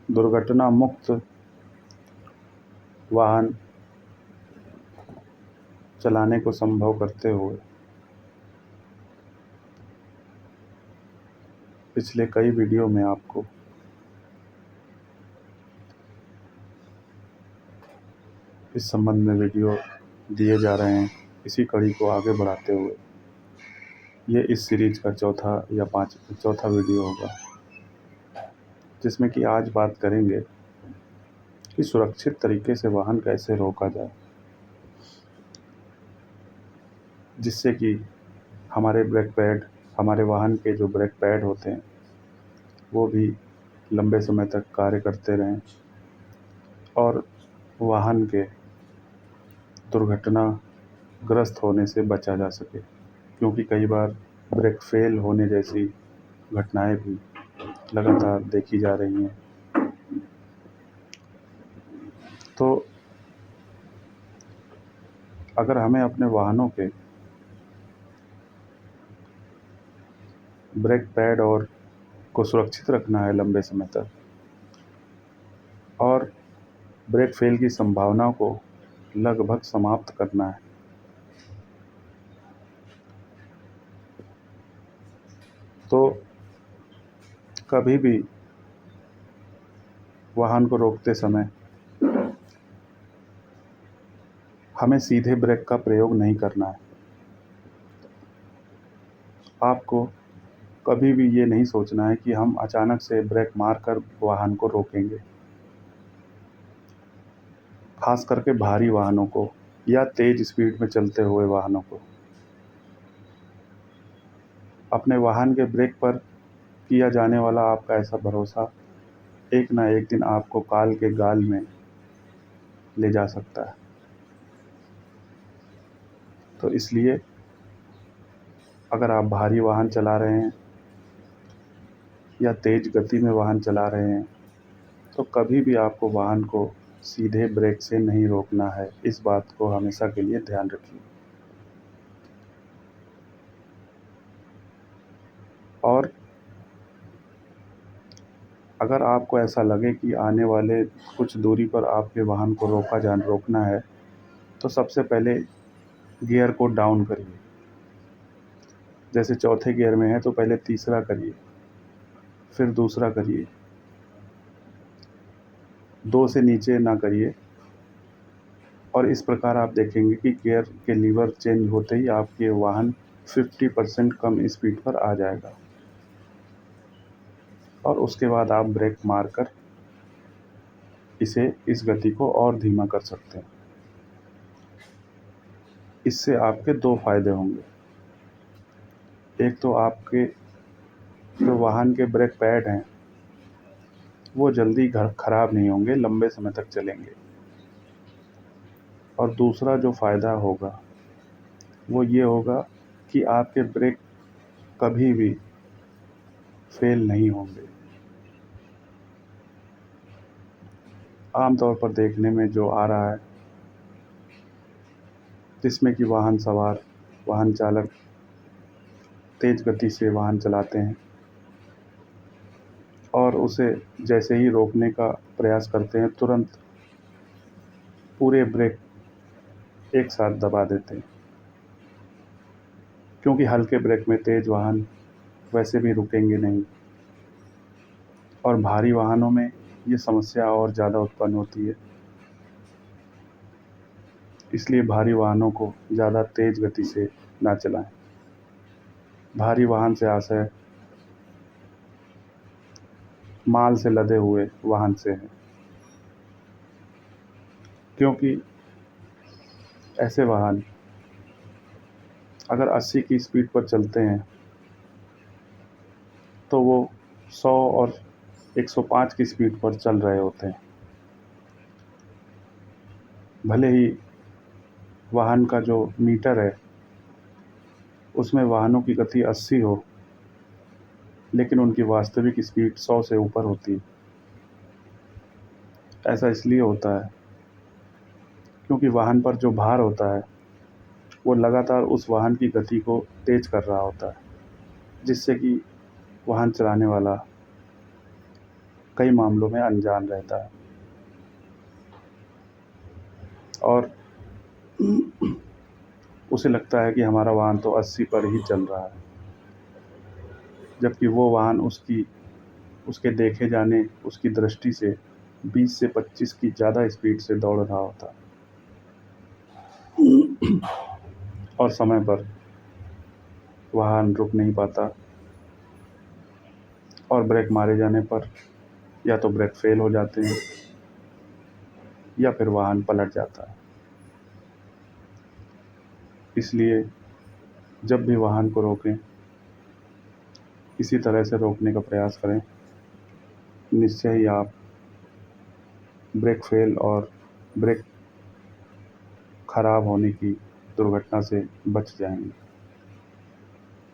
दुर्घटना मुक्त वाहन चलाने को संभव करते हुए पिछले कई वीडियो में आपको इस संबंध में वीडियो दिए जा रहे हैं। इसी कड़ी को आगे बढ़ाते हुए ये इस सीरीज का चौथा वीडियो होगा, जिसमें कि आज बात करेंगे कि सुरक्षित तरीके से वाहन कैसे रोका जाए, जिससे कि हमारे वाहन के जो ब्रेक पैड होते हैं वो भी लंबे समय तक कार्य करते रहें और वाहन के दुर्घटनाग्रस्त होने से बचा जा सके। क्योंकि कई बार ब्रेक फेल होने जैसी घटनाएं भी लगातार देखी जा रही हैं। तो अगर हमें अपने वाहनों के ब्रेक पैड को सुरक्षित रखना है लंबे समय तक और ब्रेक फेल की संभावना को लगभग समाप्त करना है, तो कभी भी वाहन को रोकते समय हमें सीधे ब्रेक का प्रयोग नहीं करना है। आपको कभी भी ये नहीं सोचना है कि हम अचानक से ब्रेक मारकर वाहन को रोकेंगे। खास करके भारी वाहनों को या तेज स्पीड में चलते हुए वाहनों को अपने वाहन के ब्रेक पर किया जाने वाला आपका ऐसा भरोसा एक ना एक दिन आपको काल के गाल में ले जा सकता है। तो इसलिए अगर आप भारी वाहन चला रहे हैं या तेज गति में वाहन चला रहे हैं तो कभी भी आपको वाहन को सीधे ब्रेक से नहीं रोकना है। इस बात को हमेशा के लिए ध्यान रखिए। और अगर आपको ऐसा लगे कि आने वाले कुछ दूरी पर आपके वाहन को रोकना है तो सबसे पहले गियर को डाउन करिए। जैसे चौथे गियर में है तो पहले तीसरा करिए, फिर दूसरा करिए, 2 से नीचे ना करिए। और इस प्रकार आप देखेंगे कि गियर के लीवर चेंज होते ही आपके वाहन 50% कम स्पीड पर आ जाएगा और उसके बाद आप ब्रेक मारकर इस गति को और धीमा कर सकते हैं। इससे आपके 2 फायदे होंगे। एक तो आपके जो वाहन के ब्रेक पैड हैं वो जल्दी खराब नहीं होंगे, लंबे समय तक चलेंगे। और दूसरा जो फ़ायदा होगा वो ये होगा कि आपके ब्रेक कभी भी फेल नहीं होंगे। आमतौर पर देखने में जो आ रहा है, जिसमें कि वाहन चालक तेज़ गति से वाहन चलाते हैं और उसे जैसे ही रोकने का प्रयास करते हैं तुरंत पूरे ब्रेक एक साथ दबा देते हैं। क्योंकि हल्के ब्रेक में तेज़ वाहन वैसे भी रुकेंगे नहीं और भारी वाहनों में ये समस्या और ज़्यादा उत्पन्न होती है। इसलिए भारी वाहनों को ज़्यादा तेज़ गति से ना चलाएं। भारी वाहन से आशय माल से लदे हुए वाहन से है, क्योंकि ऐसे वाहन अगर 80 की स्पीड पर चलते हैं तो वो 100 और 105 की स्पीड पर चल रहे होते हैं। भले ही वाहन का जो मीटर है उसमें वाहनों की गति 80 हो, लेकिन उनकी वास्तविक स्पीड 100 से ऊपर होती है। ऐसा इसलिए होता है क्योंकि वाहन पर जो भार होता है वो लगातार उस वाहन की गति को तेज़ कर रहा होता है, जिससे कि वाहन चलाने वाला कई मामलों में अनजान रहता है और उसे लगता है कि हमारा वाहन तो 80 पर ही चल रहा है, जबकि वो वाहन उसके देखे जाने उसकी दृष्टि से 20 से 25 की ज़्यादा स्पीड से दौड़ रहा होता और समय पर वाहन रुक नहीं पाता और ब्रेक मारे जाने पर या तो ब्रेक फेल हो जाते हैं या फिर वाहन पलट जाता है। इसलिए जब भी वाहन को रोकें, इसी तरह से रोकने का प्रयास करें, निश्चय ही आप ब्रेक फेल और ब्रेक खराब होने की दुर्घटना से बच जाएंगे।